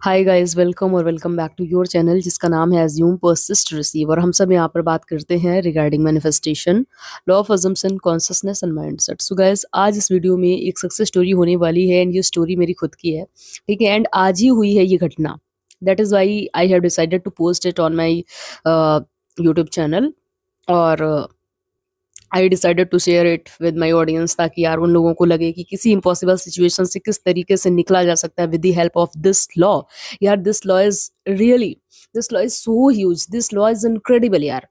हाय guys, welcome और welcome back to your channel जिसका नाम है अज्यूम परसिस्ट रिसीव। और हम सब यहाँ पर बात करते हैं regarding manifestation, law of assumption, consciousness and mindset. So guys, आज इस वीडियो में एक सक्सेस स्टोरी होने वाली है एंड ये स्टोरी मेरी खुद की है। ठीक है, एंड आज ही हुई है ये घटना। That is why I have decided to post it on my YouTube channel. और I decided to share it with my audience, ताकि यार उन लोगों को लगे कि किसी इम्पॉसिबल सिचुएशन से किस तरीके से निकला जा सकता है with the help of this law. यार this law is really, this law is so huge, this law is incredible यार।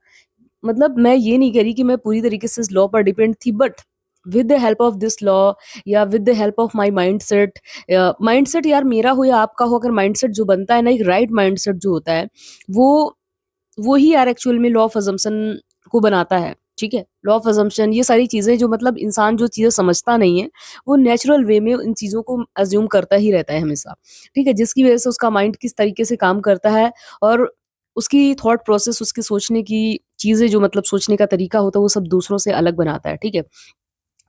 मतलब मैं ये नहीं कह रही कि मैं पूरी तरीके से इस लॉ पर डिपेंड थी, but with the help of this law या with the help of my mind set. Mind set यार मेरा हो या आपका हो, अगर माइंड सेट जो बनता है ना, एक राइट माइंड सेट जो होता है, वो वो ही यार एक्चुअल में लॉ ऑफ अजम्पशन को बनाता है। ठीक है, लॉ ऑफ अजम्पशन, ये सारी चीजें जो मतलब इंसान जो चीजें समझता नहीं है, वो नेचुरल वे में इन चीजों को अज्यूम करता ही रहता है हमेशा। ठीक है, जिसकी वजह से उसका माइंड किस तरीके से काम करता है और उसकी थॉट प्रोसेस, उसकी सोचने की चीजें, जो मतलब सोचने का तरीका होता है, वो सब दूसरों से अलग बनाता है। ठीक है,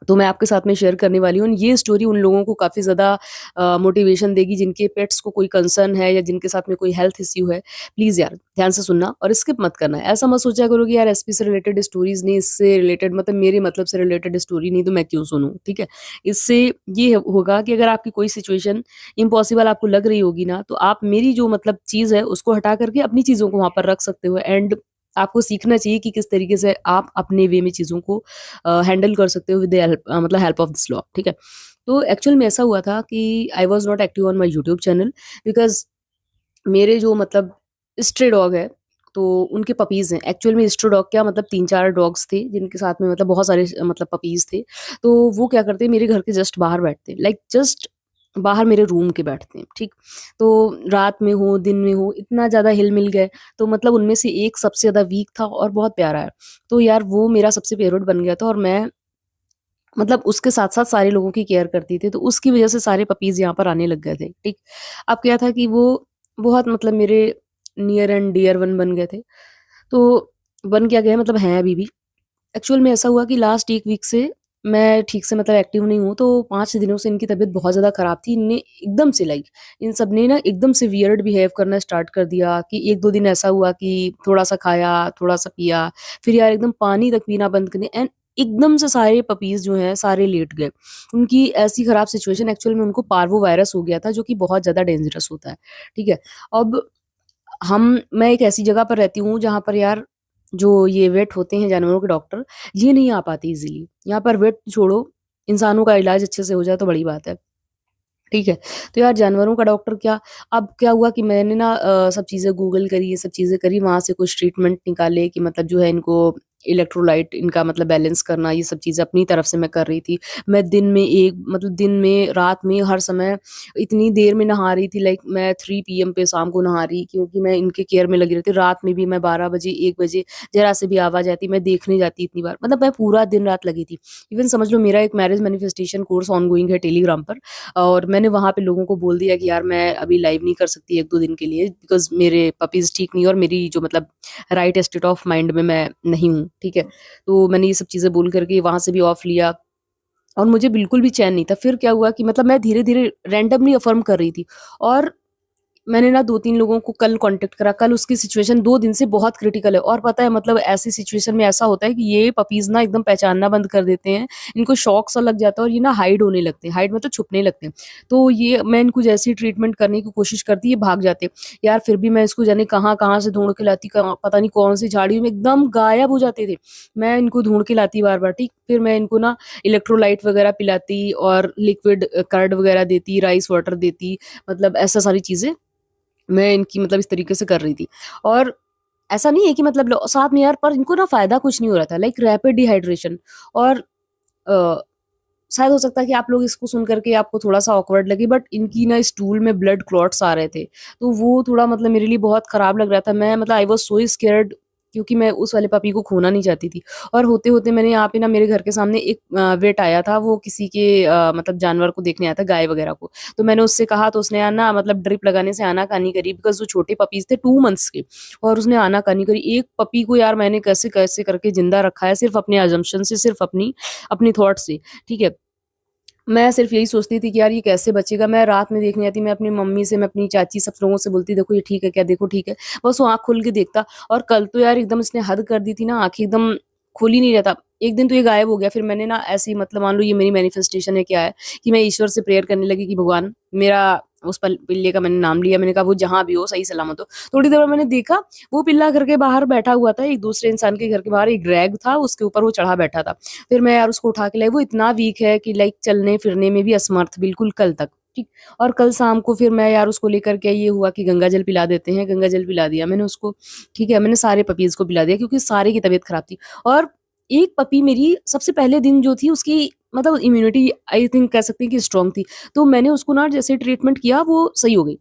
तो मैं आपके साथ में शेयर करने वाली हूँ। ये स्टोरी उन लोगों को काफ़ी ज़्यादा मोटिवेशन देगी जिनके पेट्स को कोई कंसर्न है या जिनके साथ में कोई हेल्थ इश्यू है। प्लीज़ यार ध्यान से सुनना और स्किप मत करना। ऐसा मत सोचा करो कि यार एसपी से रिलेटेड स्टोरीज़ नहीं, इससे रिलेटेड मतलब मेरे मतलब से रिलेटेड स्टोरी नहीं, तो मैं क्यों सुनूँ। ठीक है, इससे ये होगा कि अगर आपकी कोई सिचुएशन इम्पॉसिबल आपको लग रही होगी ना, तो आप मेरी जो मतलब चीज़ है उसको हटा करके अपनी चीज़ों को वहाँ पर रख सकते हो। एंड आपको सीखना चाहिए कि किस तरीके से आप अपने वे में चीज़ों को हैंडल कर सकते हो विद द हेल्प, मतलब हेल्प ऑफ दिस लॉ। ठीक है, तो एक्चुअल में ऐसा हुआ था कि I was not active on my YouTube channel because मेरे जो मतलब स्ट्रे डॉग है, तो उनके पपीज़ हैं। एक्चुअल में स्ट्रे डॉग क्या, मतलब 3-4 डॉग्स थे जिनके साथ में मतलब बहुत सारे मतलब पपीज़ थे। तो वो क्या करते हैं, मेरे घर के जस्ट बाहर बैठते हैं, लाइक जस्ट बाहर मेरे रूम के बैठते हैं। ठीक, तो रात में हो दिन में हो, इतना ज़्यादा हिल-मिल गए। तो मतलब उनमें से एक सबसे ज़्यादा वीक था और बहुत प्यारा है। तो यार वो मेरा सबसे फ़ेवरेट बन गया था और मैं मतलब उसके साथ-साथ सारे लोगों की केयर करती थी, तो उसकी वज़ह से सारे पपीज़ यहाँ पर आने लग गए थे, ठीक। अब क्या था कि वो बहुत मतलब मेरे नियर एंड डियर वन बन गए थे। तो बन क्या गए, मतलब हैं अभी भी। एक्चुअल में ऐसा हुआ कि लास्ट 1 वीक से मैं ठीक से मतलब एक्टिव नहीं हूँ, तो 5 दिनों से इनकी तबीयत बहुत ज़्यादा ख़राब थी। इनने एकदम से लाइक इन सब ने ना एकदम से वियर्ड बिहेव करना स्टार्ट कर दिया कि 1-2 दिन ऐसा हुआ कि थोड़ा-सा खाया, थोड़ा-सा पिया, फिर यार एकदम पानी तक पीना बंद कर दिया एंड एकदम से सारे पपीज़ जो हैं सारे लेट गए। उनकी ऐसी ख़राब सिचुएशन, एक्चुअल में उनको पार्वो वायरस हो गया था जो कि बहुत ज़्यादा डेंजरस होता है। ठीक है? अब मैं एक ऐसी जगह पर रहती हूँ जहाँ पर यार जो ये वेट होते हैं जानवरों के डॉक्टर, ये नहीं आ पाते ईज़िली। यहाँ पर वेट छोड़ो, इंसानों का इलाज अच्छे से हो जाए तो बड़ी बात है। ठीक है? तो यार जानवरों का डॉक्टर क्या, अब क्या हुआ कि मैंने ना सब चीज़ें गूगल करी, ये सब चीज़ें करी, वहाँ से कुछ ट्रीटमेंट निकाले कि मतलब जो है इनको इलेक्ट्रोलाइट इनका मतलब बैलेंस करना, ये सब चीज़ें अपनी तरफ से मैं कर रही थी। मैं दिन में एक मतलब दिन में, रात में, हर समय इतनी देर में नहा रही थी, लाइक मैं 3 पीएम पे शाम को नहा रही, क्योंकि मैं इनके केयर में लगी रहती। रात में भी मैं 12 बजे, 1 बजे ज़रा-सी भी आवाज़ आती, मैं देखने जाती इतनी बार। मतलब मैं पूरा दिन-रात लगी थी। इवन समझ लो मेरा एक मैरिज मैनिफेस्टेशन कोर्स ऑनगोइंग है टेलीग्राम पर, और मैंने वहाँ पे लोगों को बोल दिया कि यार मैं अभी लाइव नहीं कर सकती 1-2 दिन के लिए, बिकॉज़ मेरे पपीज़ ठीक नहीं है और मेरी जो मतलब राइट स्टेट ऑफ माइंड में मैं नहीं हूँ, ठीक है? तो मैंने ये सब चीज़ें बोल कर के वहाँ से भी ऑफ लिया और मुझे बिल्कुल भी चैन नहीं था। फिर क्या हुआ कि मतलब मैं धीरे-धीरे रैंडमली अफ़र्म कर रही थी और मैंने ना 2-3 लोगों को कल कॉन्टैक्ट करा। कल उसकी सिचुएशन 2 दिन से बहुत क्रिटिकल है और पता है मतलब ऐसी सिचुएशन में ऐसा होता है कि ये पपीज़ ना एकदम पहचानना बंद कर देते हैं। इनको शॉक सा लग जाता है और ये ना हाइड होने लगते हैं। हाइड मतलब छुपने लगते हैं। तो ये मैं इनको जैसे ही ट्रीटमेंट करने की कोशिश करती, ये भाग जाते हैं। यार फिर भी मैं इसको जाने कहाँ-कहाँ से ढूँढ के लाती, कहाँ पता नहीं कौन-सी झाड़ियों में एकदम गायब हो जाते थे। मैं इनको ढूँढ के लाती बार-बार, ठीक। फिर मैं इनको ना इलेक्ट्रोलाइट वगैरह पिलाती और लिक्विड कर्ड वगैरह देती, राइस वाटर देती, मतलब ऐसा सारी चीज़ें मैं इनकी मतलब इस तरीके से कर रही थी। और ऐसा नहीं है कि मतलब साथ में यार, पर इनको ना फ़ायदा कुछ नहीं हो रहा था, लाइक रैपिड डिहाइड्रेशन। और अ, शायद हो सकता है कि आप लोग इसको सुन कर के आपको थोड़ा-सा ऑकवर्ड लगे, बट इनकी ना स्टूल में ब्लड क्लॉट्स आ रहे थे। तो वो थोड़ा मतलब मेरे लिए बहुत खराब लग रहा था। मैं मतलब आई वाज़ सो स्कैर्ड, क्योंकि मैं उस वाले पपी को खोना नहीं चाहती थी। और होते-होते मैंने यहाँ पे ना मेरे घर के सामने एक वेट आया था, वो किसी के मतलब जानवर को देखने आया था, गाय वगैरह को। तो मैंने उससे कहा तो उसने ना मतलब ड्रिप लगाने से आनाकानी करी, बिकॉज़ वो छोटे पपीज़ थे 2 मंथ्स के, और उसने आनाकानी करी। एक पपी को यार मैंने कैसे-कैसे करके ज़िंदा रखा है सिर्फ़ अपने असम्पशन से, सिर्फ़ अपनी थॉट से, ठीक है? मैं सिर्फ़ यही सोचती थी कि यार ये कैसे बचेगा? मैं रात में देखने जाती, मैं अपनी मम्मी से, मैं अपनी चाची सब लोगों से बोलती देखो ये ठीक है क्या? देखो ठीक है। बस वो आँख खोल के देखता और कल तो यार एकदम इसने हद कर दी थी ना, आँखें एकदम खुल ही नहीं रहता। एक दिन तो ये गायब हो गया, फिर मैंने ना ऐसे ही मतलब मान लो ये मेरी मैनिफेस्टेशन है क्या है कि मैं ईश्वर से प्रेयर करने लगी कि भगवान मेरा उस पल पिल्ले का मैंने नाम लिया, मैंने कहा वो जहाँ भी हो सही सलामत हो। थोड़ी देर बाद मैंने देखा वो पिल्ला घर के बाहर बैठा हुआ था, एक दूसरे इंसान के घर के बाहर एक रैक था, उसके ऊपर वो चढ़ा बैठा था। फिर मैं यार उसको उठा के लाई, वो इतना वीक है कि लाइक चलने-फिरने में भी असमर्थ बिल्कुल कल तक, ठीक। और कल शाम को फिर मैं यार उसको लेकर के ये हुआ कि गंगा जल पिला देते हैं, गंगा जल पिला दिया मैंने उसको, ठीक है। मैंने सारे पपीज़ को पिला दिया क्योंकि सारे की तबीयत खराब थी और एक पपी मेरी सबसे पहले दिन जो थी उसकी मतलब इम्यूनिटी आई थिंक कह सकते हैं कि स्ट्रॉन्ग थी। तो मैंने उसको ना जैसे ट्रीटमेंट किया वो सही हो गई।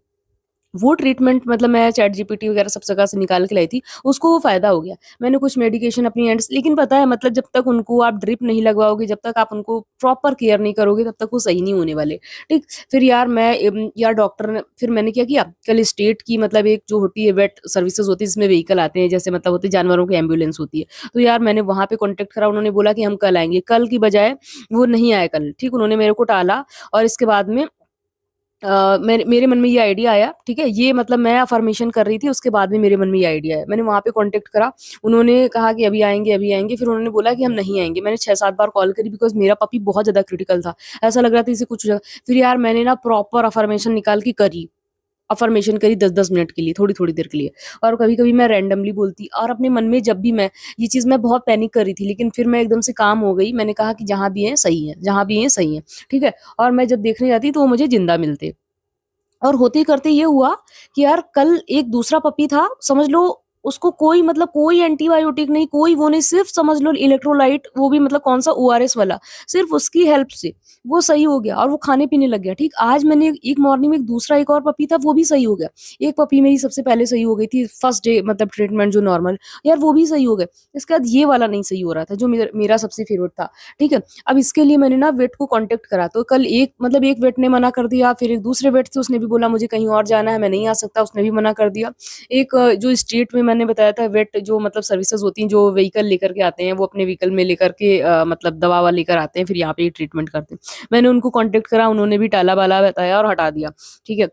वो ट्रीटमेंट मतलब मैं चैटजीपीटी वगैरह सब जगह से निकाल के लाई थी, उसको वो फ़ायदा हो गया। मैंने कुछ मेडिकेशन अपनी एंड से लेकिन पता है मतलब जब तक उनको आप ड्रिप नहीं लगवाओगे, जब तक आप उनको प्रॉपर केयर नहीं करोगे, तब तक वो सही नहीं होने वाले, ठीक? फिर यार यार डॉक्टर ने फिर मैंने क्या किया, कल स्टेट की मतलब एक जो होती है वेट सर्विसेज़ होती है, जिसमें व्हीकल आते हैं, जैसे मतलब होती है जानवरों की एम्बुलेंस होती है। तो यार मैंने वहाँ पे कॉन्टैक्ट करा, उन्होंने बोला कि हम कल आएँगे। कल की बजाय वो नहीं आए कल, ठीक? उन्होंने मेरे को टाला और इसके बाद में मेरे मेरे मन में ये आइडिया आया, ठीक है? ये मतलब मैं अफ़र्मेशन कर रही थी, उसके बाद में मेरे मन में ये आइडिया आया। मैंने वहाँ पे कॉन्टैक्ट करा, उन्होंने कहा कि अभी आएँगे, अभी आएँगे, फिर उन्होंने बोला कि हम नहीं आएँगे। मैंने 6-7 बार कॉल करी बिकॉज़ मेरा पपी बहुत ज़्यादा क्रिटिकल था। ऐसा लग रहा था इसे कुछ हो जाएगा। फिर यार मैंने ना प्रॉपर अफ़र्मेशन निकाल के करी। अफ़र्मेशन करी 10-10 मिनट के लिए, थोड़ी-थोड़ी देर के लिए और कभी-कभी मैं रैंडमली बोलती और अपने मन में जब भी मैं ये चीज़ मैं बहुत पैनिक कर रही थी, लेकिन फिर मैं एकदम से काम हो गई। मैंने कहा कि जहाँ भी हैं सही है, जहाँ भी हैं सही है, ठीक है? और मैं जब देखने जाती तो वो मुझे ज़िंदा मिलते। और होते-करते ये हुआ कि यार कल एक दूसरा पपी था, समझ लो उसको कोई मतलब कोई एंटीबायोटिक नहीं, कोई वो नहीं, सिर्फ़ समझ लो इलेक्ट्रोलाइट वो भी मतलब कौन-सा ओआरएस वाला, सिर्फ़ उसकी हेल्प से वो सही हो गया और वो खाने-पीने लग गया, ठीक। आज मैंने एक मॉर्निंग में एक दूसरा एक और पपी था, वो भी सही हो गया। एक पपी मेरी सबसे पहले सही हो गई थी, फर्स्ट डे मतलब ट्रीटमेंट जो नॉर्मल, यार वो भी सही हो गए। इसके बाद ये वाला नहीं सही हो रहा था, जो मेरा सबसे फ़ेवरेट था, ठीक है। अब इसके लिए मैंने ना वेट को कॉन्टैक्ट करा, तो कल एक मतलब एक वेट ने मना कर दिया, फिर एक दूसरे वेट से उसने भी बोला मुझे कहीं और जाना है, मैं नहीं आ सकता, उसने भी मना कर दिया। एक जो स्ट्रीट में मैंने बताया था वेट जो मतलब सर्विसेज़ होती हैं, जो व्हीकल लेकर के आते हैं, वो अपने व्हीकल में लेकर के मतलब दवा-ववा लेकर आते हैं, फिर यहाँ पे ही ट्रीटमेंट करते हैं। मैंने उनको कॉन्टैक्ट करा, उन्होंने भी टाला-बाला बताया और हटा दिया, ठीक है।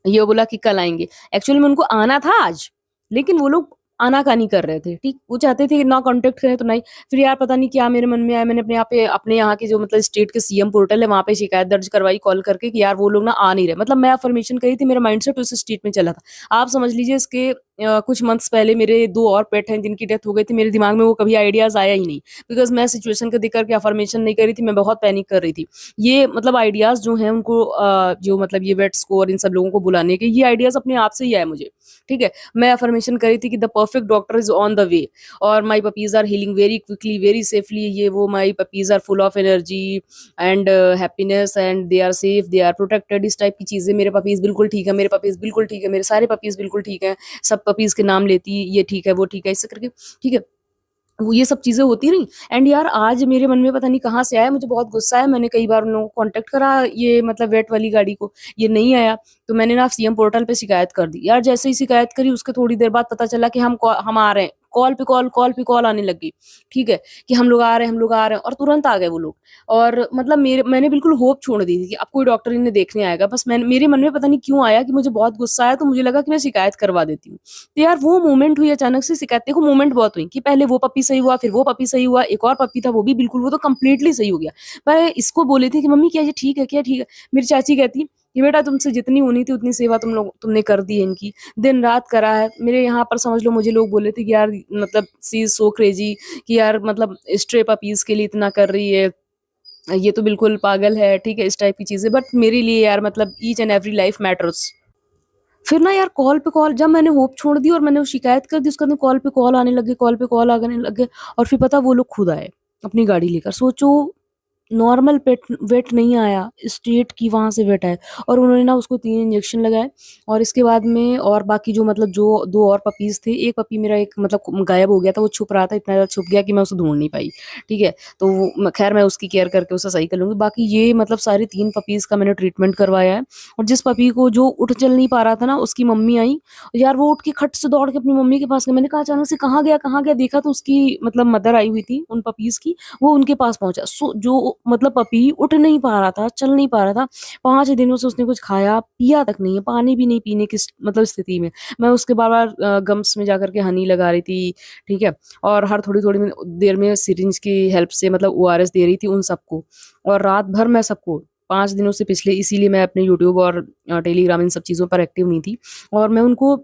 ये बोला कि कल आएँगे। एक्चुअली में उनको आना था आज, लेकिन वो लोग आना-कानी कर रहे थे, ठीक? वो चाहते थे कि ना कॉन्टैक्ट करें तो नहीं। फिर यार पता नहीं क्या मेरे मन में आया, मैंने अपने यहाँ के जो मतलब स्टेट के सीएम पोर्टल है, वहाँ पे शिकायत दर्ज करवाई कॉल करके कि यार वो लोग ना आ नहीं रहे। मतलब मैं अफ़र्मेशन करी थी, मेरा माइंडसेट उस स्टेट में चला था। आप समझ लीजिए इसके कुछ मंथ्स पहले मेरे 2 और पेट हैं जिनकी डेथ हो गई थी, मेरे दिमाग में वो कभी आइडियाज़ आया ही नहीं। बिकॉज़ मैं सिचुएशन को देख कर के अफ़र्मेशन नहीं कर रही थी, मैं बहुत पैनिक कर रही थी। ये मतलब आइडियाज़ जो हैं उनको जो मतलब ये वेट्स को और इन सब लोगों को बुलाने के, ये आइडियाज़ अपने आप से ही आए मुझे, ठीक है? मैं अफ़र्मेशन कर रही थी कि the perfect doctor is on the way और my puppies are healing very quickly, very safely, ये वो my puppies are full of energy and happiness and they are safe, they are protected, इस type की चीज़ें। मेरे puppies बिल्कुल ठीक है, मेरे पपीज़ बिल्कुल ठीक है, मेरे सारे पपीज़ बिल्कुल ठीक हैं। सब पपीज़ के नाम लेती, ये ठीक है, वो ठीक है, ऐसे करके, ठीक है? वो ये सब चीज़ें होती रहीं एंड यार आज मेरे मन में पता नहीं कहाँ से आया, मुझे बहुत गुस्सा है, मैंने कई बार उन लोगों को कॉन्टैक्ट करा ये मतलब वेट वाली गाड़ी को, ये नहीं आया, तो मैंने ना सीएम पोर्टल पे शिकायत कर दी। यार जैसे ही शिकायत करी उसके थोड़ी देर बाद पता चला कि हम आ रहे हैं, कॉल पे कॉल आने लग गई, ठीक है? कि हम लोग आ रहे हैं, हम लोग आ रहे हैं और तुरंत आ गए वो लोग। और मतलब मैंने बिल्कुल होप छोड़ दी थी कि अब कोई डॉक्टर इन्हें देखने आएगा, बस मेरे मन में पता नहीं क्यों आया कि मुझे बहुत गुस्सा आया, तो मुझे लगा कि मैं शिकायत करवा देती हूँ। तो यार वो मोमेंट हुई अचानक से शिकायत, देखो मोमेंट बहुत हुई कि पहले वो पपी सही हुआ, फिर वो पपी सही हुआ, एक और पपी था वो भी बिल्कुल वो तो कंप्लीटली सही हो गया। मैं इसको बोली थी कि मम्मी क्या ये ठीक है क्या? ठीक है। मेरी चाची कहती कि बेटा तुमसे जितनी होनी थी उतनी सेवा तुमने कर दी है इनकी, दिन-रात करा है। मेरे यहाँ पर समझ लो मुझे लोग बोले थे कि यार मतलब शी इज़ सो क्रेज़ी कि यार मतलब स्ट्रे पपीज़ के लिए इतना कर रही है, ये तो बिल्कुल पागल है, ठीक है? इस टाइप की चीज़ें बट मेरे लिए यार मतलब each and every life matters. फिर ना यार कॉल पे कॉल जब मैंने होप छोड़ दी और मैंने वो शिकायत कर दी उसके बाद में कॉल पे कॉल आने लग गए, कॉल पे कॉल आने लग गए और फिर पता वो लोग खुद आए, अपनी गाड़ी लेकर। सोचो नॉर्मल वेट नहीं आया, स्टेट की वहाँ से वेट आए और उन्होंने ना उसको 3 इंजेक्शन लगाए और इसके बाद में और बाकी जो मतलब जो 2 और पपीज़ थे, एक पपी मेरा एक मतलब गायब हो गया था, वो छुप रहा था, इतना ज़्यादा छुप गया कि मैं उसे ढूँढ नहीं पाई, ठीक है? तो वो खैर मैं उसकी केयर करके उसे सही कर लूँगी। बाकी ये मतलब सारे 3 पपीज़ का मैंने ट्रीटमेंट करवाया है और जिस पपी को जो उठ चल नहीं पा रहा था ना, उसकी मम्मी आई, यार वो उठ के खट से दौड़ के अपनी मम्मी के पास गई। मैंने कहा अचानक से कहाँ गया? कहाँ गया? देखा तो उसकी मतलब मदर आई हुई थी उन पपीज़ की, वो उनके पास पहुँचा। जो मतलब पपी उठ नहीं पा रहा था, चल नहीं पा रहा था। 5 दिनों से उसने कुछ खाया, पिया तक नहीं है, पानी भी नहीं पीने की मतलब स्थिति में। मैं उसके बार-बार गम्स में जाकर के हनी लगा रही थी, ठीक है? और हर थोड़ी-थोड़ी देर में सिरिंज की हेल्प से मतलब ओआरएस दे रही थी उन सबको। और रात भर मैं सबको 5 दिनों से पिछले, इसीलिए मैं अपने यूट्यूब और टेलीग्राम इन सब चीज़ों पर एक्टिव नहीं थी। और मैं उनको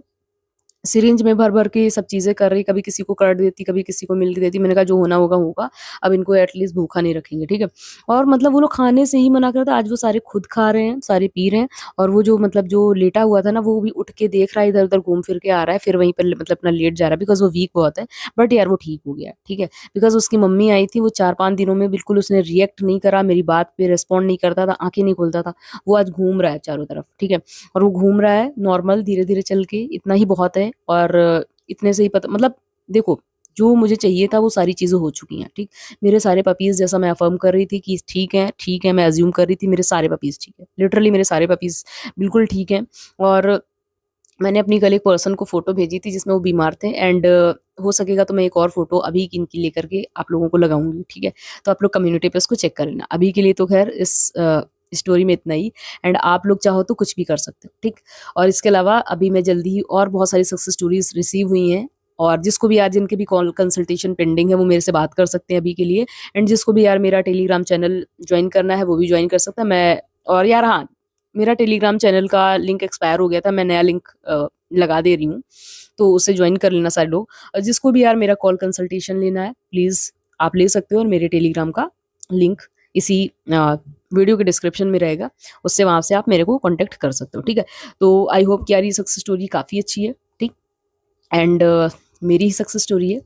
सिरिंज में भर-भर के ये सब चीज़ें कर रही, कभी किसी को कर्ड देती, कभी किसी को मिल्क देती। मैंने कहा जो होना होगा, होगा। अब इनको एटलीस्ट भूखा नहीं रखेंगे, ठीक है? और मतलब वो लोग खाने से ही मना कर रहे थे, आज वो सारे खुद खा रहे हैं, सारे पी रहे हैं। और वो जो मतलब जो लेटा हुआ था ना, वो भी उठ के देख रहा है, इधर-उधर घूम फिर के आ रहा है, फिर वहीं पे मतलब अपना लेट जा रहा है, बिकॉज़ वो वीक बहुत है। बट यार वो ठीक हो गया, ठीक है? बिकॉज़ उसकी मम्मी आई थी, वो 4-5 दिनों में बिल्कुल उसने रिएक्ट नहीं करा, मेरी बात पे रिस्पॉन्ड नहीं करता था, आँखें नहीं खोलता था। वो आज घूम रहा है चारों तरफ, ठीक है? और वो घूम रहा है नॉर्मल धीरे-धीरे चल के, इतना ही बहुत है। और इतने से ही पता मतलब देखो, जो मुझे चाहिए था वो सारी चीज़ें हो चुकी हैं, ठीक? मेरे सारे पपीज़, जैसा मैं अफ़र्म कर रही थी कि ठीक है, मैं अज़्यूम कर रही थी मेरे सारे पपीज़ ठीक हैं। लिटरली मेरे सारे पपीज़ बिल्कुल ठीक हैं। और मैंने अपनी कल एक पर्सन को फ़ोटो भेजी थी जिसमें वो बीमार थे। एंड हो सकेगा तो मैं एक और फ़ोटो अभी की इनकी लेकर के आप लोगों को लगाऊँगी, ठीक है? तो आप लोग कम्युनिटी पे उसको चेक कर लेना। अभी के लिए तो ख़ैर इस स्टोरी में इतना ही। एंड आप लोग चाहो तो कुछ भी कर सकते हो, ठीक? और इसके अलावा अभी मैं जल्दी ही और बहुत सारी सक्सेस स्टोरीज़ रिसीव हुई हैं। और जिसको भी यार, जिनके भी कॉल कंसल्टेशन पेंडिंग है, वो मेरे से बात कर सकते हैं अभी के लिए। एंड जिसको भी यार मेरा टेलीग्राम चैनल जॉइन करना है, वो भी जॉइन कर सकता है। मैं और यार हाँ, मेरा टेलीग्राम चैनल का लिंक एक्सपायर हो गया था, मैं नया लिंक लगा दे रही हूँ, तो उसे जॉइन कर लेना सारे लोग। और जिसको भी यार मेरा कॉल कंसल्टेशन लेना है, प्लीज़ आप ले सकते हो। और मेरे टेलीग्राम का लिंक इसी वीडियो के डिस्क्रिप्शन में रहेगा, उससे वहाँ से आप मेरे को कॉन्टैक्ट कर सकते हो, ठीक है? तो आई होप कि यार ये सक्सेस स्टोरी काफ़ी अच्छी है, ठीक? एंड मेरी ही सक्सेस स्टोरी है,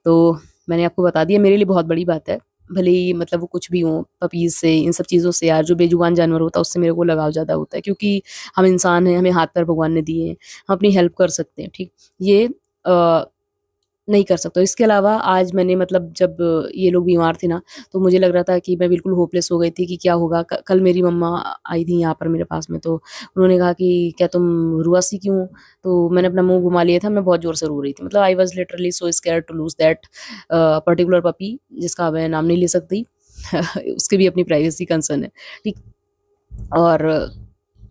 तो मैंने आपको बता दिया, मेरे लिए बहुत बड़ी बात है। भले ही मतलब वो कुछ भी हो, पपीज़ से, इन सब चीज़ों से यार, जो बेजुबान जानवर होता है उससे मेरे को लगाव ज़्यादा होता है, क्योंकि हम इंसान हैं, हमें हाथ-पैर भगवान ने दिए हैं, हम अपनी हेल्प कर सकते हैं, ठीक? ये नहीं कर सकते हो। इसके अलावा आज मैंने मतलब जब ये लोग बीमार थे ना, तो मुझे लग रहा था कि मैं बिल्कुल होपलेस हो गई थी कि क्या होगा? कल मेरी मम्मा आई थी यहाँ पर मेरे पास में, तो उन्होंने कहा कि, "क्या तुम रुआसी क्यों हो?" तो मैंने अपना मुँह घुमा लिया था, मैं बहुत ज़ोर से रो रही थी। मतलब I was literally so scared to lose that particular puppy, जिसका मैं नाम नहीं ले सकती। उसकी भी अपनी प्राइवेसी कंसर्न है, ठीक? और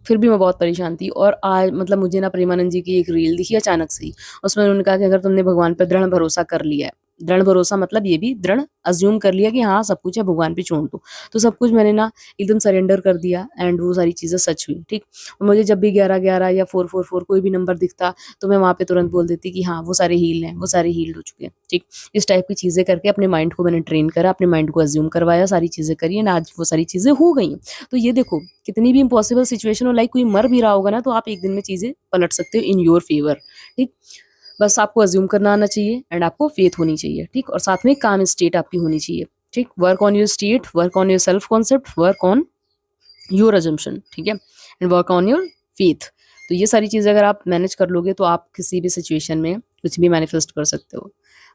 फिर भी मैं बहुत परेशान थी। और आज मतलब मुझे ना प्रेमानंद जी की एक रील दिखी अचानक से ही। उसमें उन्होंने कहा कि अगर तुमने भगवान पे दृढ़ भरोसा कर लिया है, दृढ़ भरोसा मतलब ये भी दृढ़ अज़्यूम कर लिया कि हाँ, सब कुछ है, भगवान पे छोड़ दो। तो सब कुछ मैंने ना एकदम सरेंडर कर दिया। एंड वो सारी चीज़ें सच हुई, ठीक? और मुझे जब भी 11-11 या 444 कोई भी नंबर दिखता, तो मैं वहाँ पे तुरंत बोल देती कि हाँ, वो सारे हील हैं, वो सारे हील्ड हो चुके हैं, ठीक? इस टाइप की चीज़ें करके अपने माइंड को मैंने ट्रेन करा, अपने माइंड को अज़्यूम करवाया, सारी चीज़ें करी। एंड आज वो सारी चीज़ें हो गई हैं। तो ये देखो, कितनी भी इम्पॉसिबल सिचुएशन हो, लाइक कोई मर भी रहा होगा ना, तो आप एक दिन में चीज़ें पलट सकते हो इन योर फेवर, ठीक? बस आपको अज़्यूम करना आना चाहिए एंड आपको फेथ होनी चाहिए, ठीक? और साथ में काम स्टेट आपकी होनी चाहिए, ठीक? Work on your state, work on your self concept, work on your assumption, ठीक है? And work on your faith. तो ये सारी चीज़ें अगर आप मैनेज कर लोगे, तो आप किसी भी सिचुएशन में कुछ भी मैनिफेस्ट कर सकते हो।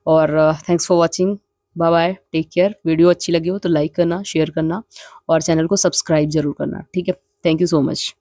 और thanks for watching. Bye bye, take care. Video अच्छी लगी हो तो लाइक करना, शेयर करना और चैनल को सब्सक्राइब ज़रूर करना, ठीक है? Thank you so much.